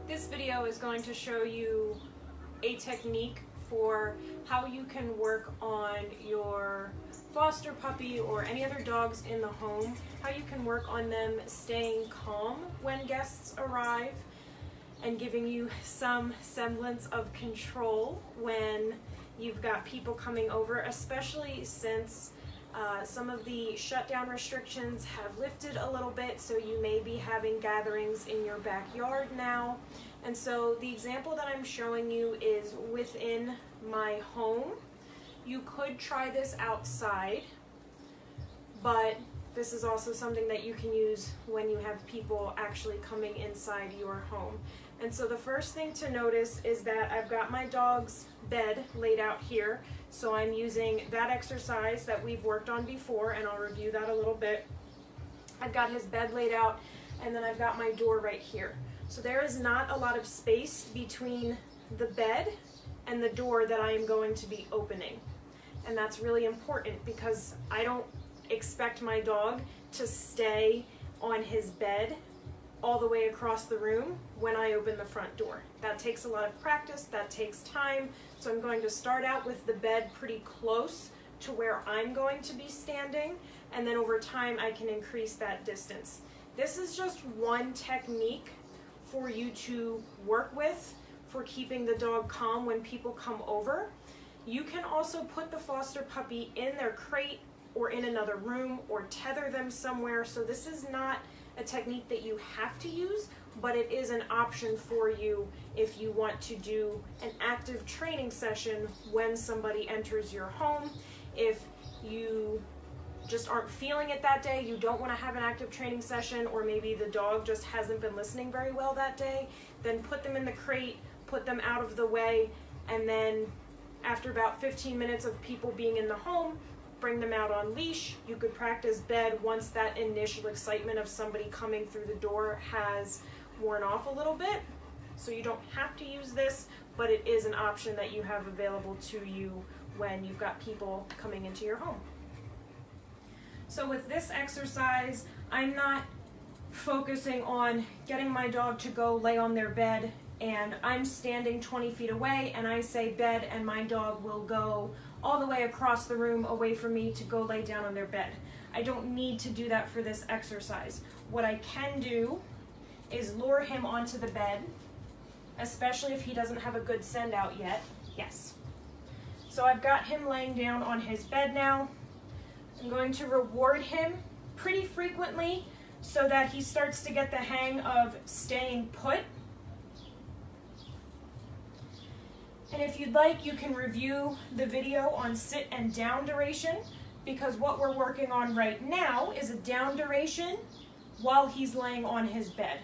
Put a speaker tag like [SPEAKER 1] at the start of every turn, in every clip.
[SPEAKER 1] This video is going to show you a technique for how you can work on your foster puppy or any other dogs in the home, how you can work on them staying calm when guests arrive and giving you some semblance of control when you've got people coming over, especially since some of the shutdown restrictions have lifted a little bit, so you may be having gatherings in your backyard now. And so the example that I'm showing you is within my home. You could try this outside, but this is also something that you can use when you have people actually coming inside your home. And so the first thing to notice is that I've got my dog's bed laid out here. So I'm using that exercise that we've worked on before, and I'll review that a little bit. I've got his bed laid out, and then I've got my door right here. So there is not a lot of space between the bed and the door that I am going to be opening. And that's really important because I don't expect my dog to stay on his bed all the way across the room when I open the front door. That takes a lot of practice, that takes time. So I'm going to start out with the bed pretty close to where I'm going to be standing, and then over time I can increase that distance. This is just one technique for you to work with for keeping the dog calm when people come over. You can also put the foster puppy in their crate or in another room or tether them somewhere. So this is not a technique that you have to use, but it is an option for you if you want to do an active training session when somebody enters your home. If you just aren't feeling it that day, you don't want to have an active training session, or maybe the dog just hasn't been listening very well that day, then put them in the crate, put them out of the way, and then after about 15 minutes of people being in the home, bring them out on leash. You could practice bed once that initial excitement of somebody coming through the door has worn off a little bit. So you don't have to use this, but it is an option that you have available to you when you've got people coming into your home. So with this exercise, I'm not focusing on getting my dog to go lay on their bed and I'm standing 20 feet away and I say bed and my dog will go all the way across the room away from me to go lay down on their bed. I don't need to do that for this exercise. What I can do is lure him onto the bed, especially if he doesn't have a good send out yet. Yes. So I've got him laying down on his bed now. I'm going to reward him pretty frequently so that he starts to get the hang of staying put. And if you'd like, you can review the video on sit and down duration, because what we're working on right now is a down duration while he's laying on his bed.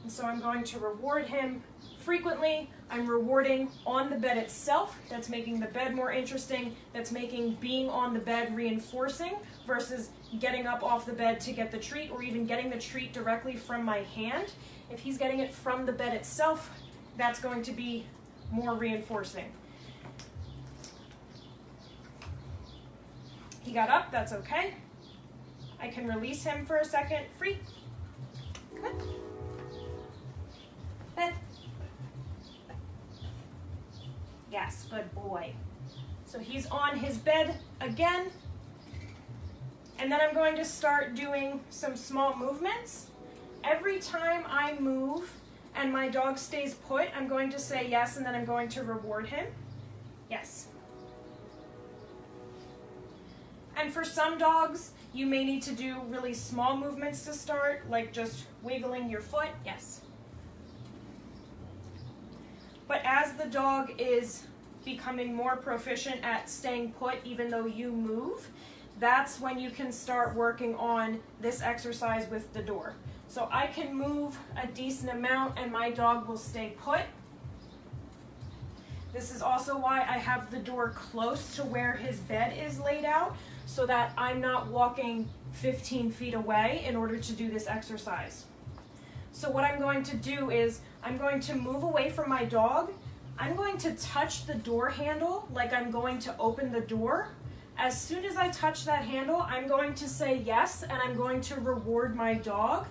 [SPEAKER 1] And so I'm going to reward him frequently. I'm rewarding on the bed itself. That's making the bed more interesting. That's making being on the bed reinforcing versus getting up off the bed to get the treat, or even getting the treat directly from my hand. If he's getting it from the bed itself, that's going to be more reinforcing. He got up, that's okay. I can release him for a second. Free. Good. Bed. Yes, good boy. So he's on his bed again. And then I'm going to start doing some small movements. Every time I move and my dog stays put, I'm going to say yes, and then I'm going to reward him. Yes. And for some dogs, you may need to do really small movements to start, like just wiggling your foot. Yes. But as the dog is becoming more proficient at staying put even though you move, that's when you can start working on this exercise with the door. So I can move a decent amount and my dog will stay put. This is also why I have the door close to where his bed is laid out, so that I'm not walking 15 feet away in order to do this exercise. So what I'm going to do is I'm going to move away from my dog. I'm going to touch the door handle like I'm going to open the door. As soon as I touch that handle, I'm going to say yes, and I'm going to reward my dog,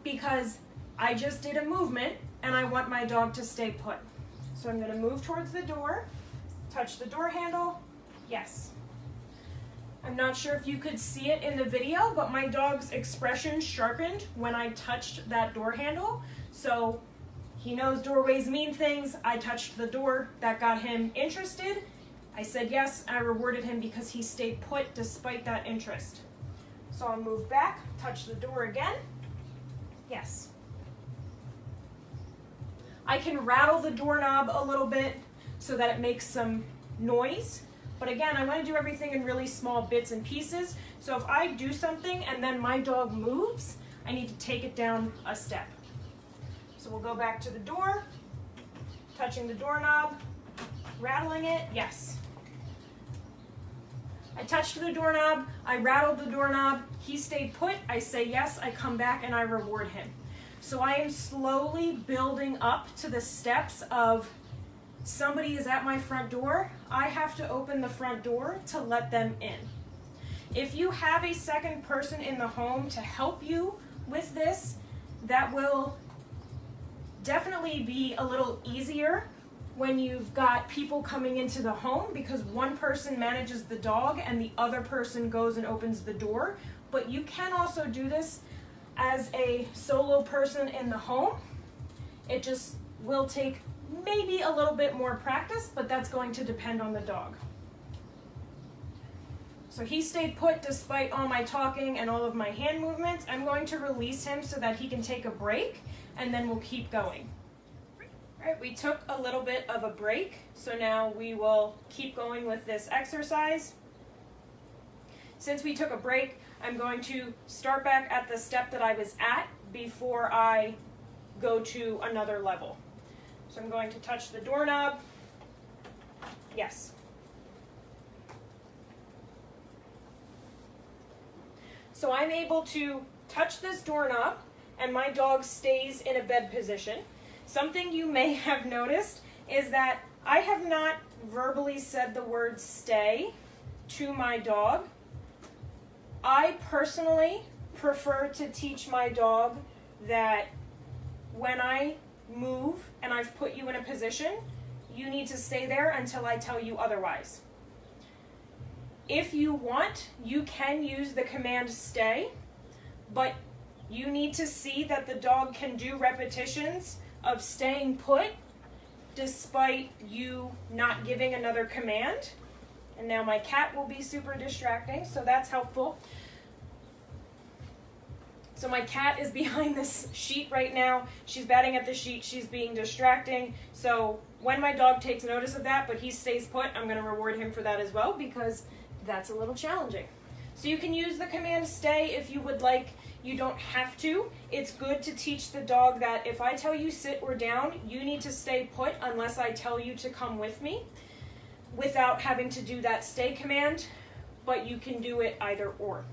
[SPEAKER 1] because I just did a movement and I want my dog to stay put. So I'm going to move towards the door, touch the door handle, yes. I'm not sure if you could see it in the video, but my dog's expression sharpened when I touched that door handle. So he knows doorways mean things. I touched the door, that got him interested. I said yes, and I rewarded him because he stayed put despite that interest. So I'll move back, touch the door again, yes. I can rattle the doorknob a little bit so that it makes some noise. But again, I want to do everything in really small bits and pieces. So if I do something and then my dog moves, I need to take it down a step. So we'll go back to the door, touching the doorknob, rattling it, yes. I touched the doorknob, I rattled the doorknob, he stayed put, I say yes, I come back and I reward him. So I am slowly building up to the steps of somebody is at my front door, I have to open the front door to let them in. If you have a second person in the home to help you with this, that will definitely be a little easier when you've got people coming into the home because one person manages the dog and the other person goes and opens the door. But you can also do this as a solo person in the home. It just will take maybe a little bit more practice, but that's going to depend on the dog. So he stayed put despite all my talking and all of my hand movements. I'm going to release him so that he can take a break, and then we'll keep going. All right, we took a little bit of a break, so now we will keep going with this exercise. Since we took a break, I'm going to start back at the step that I was at before I go to another level. So I'm going to touch the doorknob. Yes. So I'm able to touch this doorknob and my dog stays in a bed position. Something you may have noticed is that I have not verbally said the word stay to my dog. I personally prefer to teach my dog that when I move and I've put you in a position, you need to stay there until I tell you otherwise. If you want, you can use the command stay, but you need to see that the dog can do repetitions of staying put despite you not giving another command. And now my cat will be super distracting, so that's helpful. So my cat is behind this sheet right now. She's batting at the sheet. She's being distracting. So when my dog takes notice of that, but he stays put, I'm going to reward him for that as well because that's a little challenging. So you can use the command stay if you would like. You don't have to. It's good to teach the dog that if I tell you sit or down, you need to stay put unless I tell you to come with me without having to do that stay command, but you can do it either or.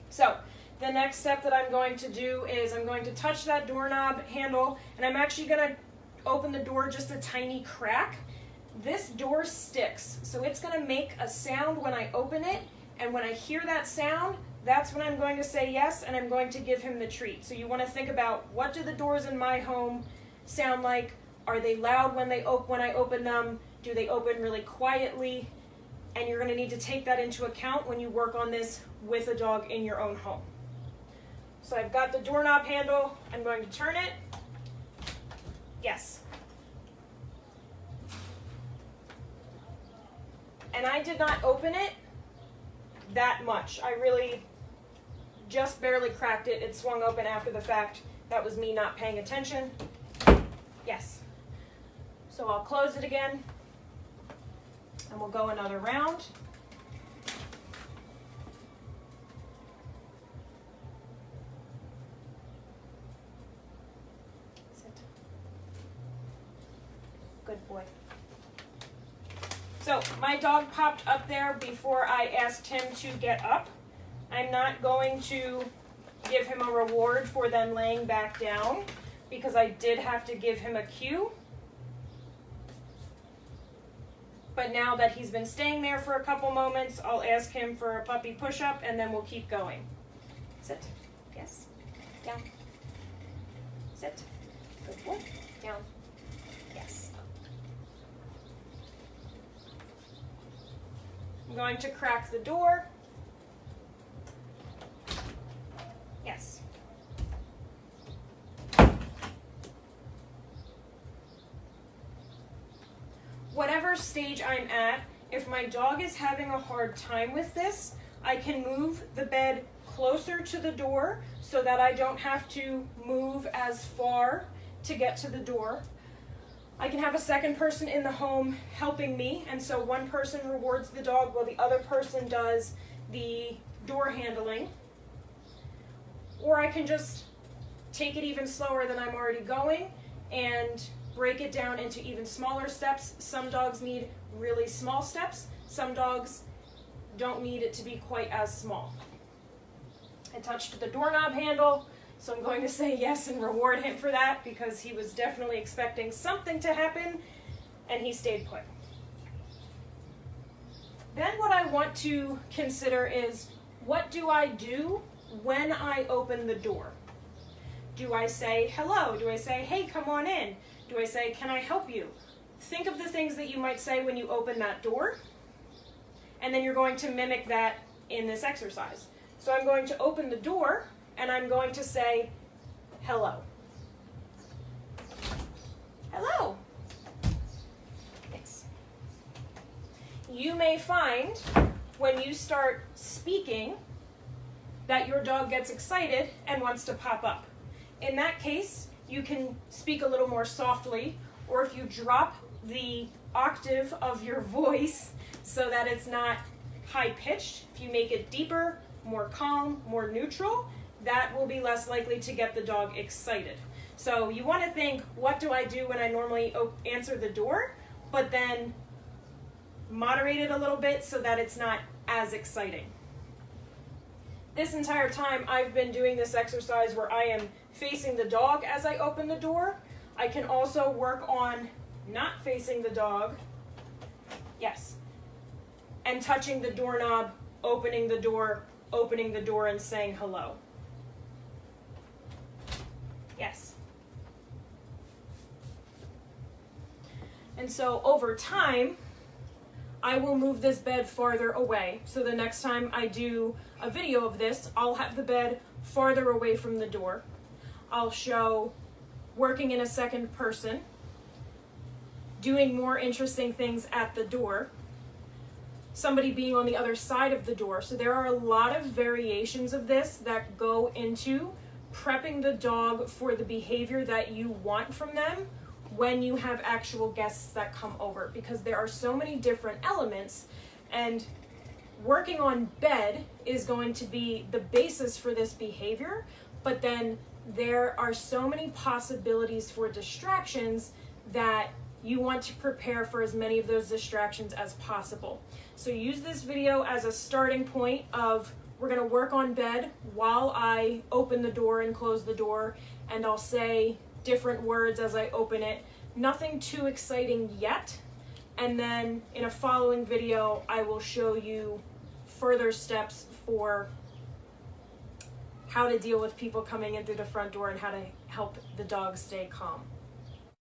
[SPEAKER 1] So the next step that I'm going to do is I'm going to touch that doorknob handle, and I'm actually going to open the door just a tiny crack. This door sticks, so it's going to make a sound when I open it, and when I hear that sound, that's when I'm going to say yes, and I'm going to give him the treat. So you want to think about, what do the doors in my home sound like? Are they loud when I open them? Do they open really quietly? And you're going to need to take that into account when you work on this with a dog in your own home. So I've got the doorknob handle. I'm going to turn it. Yes. And I did not open it that much. I really just barely cracked it. It swung open after the fact. That was me not paying attention. Yes. So I'll close it again, and we'll go another round. Sit. Good boy. So my dog popped up there before I asked him to get up. I'm not going to give him a reward for then laying back down because I did have to give him a cue. But now that he's been staying there for a couple moments, I'll ask him for a puppy push-up and then we'll keep going. Sit. Yes. Down. Sit. Good boy. Down. Yes. I'm going to crack the door. Yes. Whatever stage I'm at, if my dog is having a hard time with this, I can move the bed closer to the door so that I don't have to move as far to get to the door. I can have a second person in the home helping me, and so one person rewards the dog while the other person does the door handling. Or I can just take it even slower than I'm already going and break it down into even smaller steps. Some dogs need really small steps. Some dogs don't need it to be quite as small. I touched the doorknob handle, so I'm going to say yes and reward him for that because he was definitely expecting something to happen and he stayed put. Then what I want to consider is, what do I do when I open the door? Do I say hello? Do I say, hey, come on in? Do I say, can I help you? Think of the things that you might say when you open that door, and then you're going to mimic that in this exercise. So I'm going to open the door, and I'm going to say, hello. Hello. Thanks. You may find when you start speaking that your dog gets excited and wants to pop up. In that case, you can speak a little more softly, or if you drop the octave of your voice so that it's not high-pitched, if you make it deeper, more calm, more neutral, that will be less likely to get the dog excited. So you want to think, what do I do when I normally answer the door, but then moderate it a little bit so that it's not as exciting. This entire time I've been doing this exercise where I am facing the dog as I open the door. I can also work on not facing the dog, yes, and touching the doorknob, opening the door, and saying hello. Yes. And so over time, I will move this bed farther away. So the next time I do a video of this, I'll have the bed farther away from the door. I'll show working in a second person, doing more interesting things at the door, somebody being on the other side of the door. So there are a lot of variations of this that go into prepping the dog for the behavior that you want from them when you have actual guests that come over, because there are so many different elements, and working on bed is going to be the basis for this behavior, but then there are so many possibilities for distractions that you want to prepare for as many of those distractions as possible. So use this video as a starting point of, we're going to work on bed while I open the door and close the door, and I'll say different words as I open it. Nothing too exciting yet. And then in a following video, I will show you further steps for how to deal with people coming in through the front door and how to help the dog stay calm.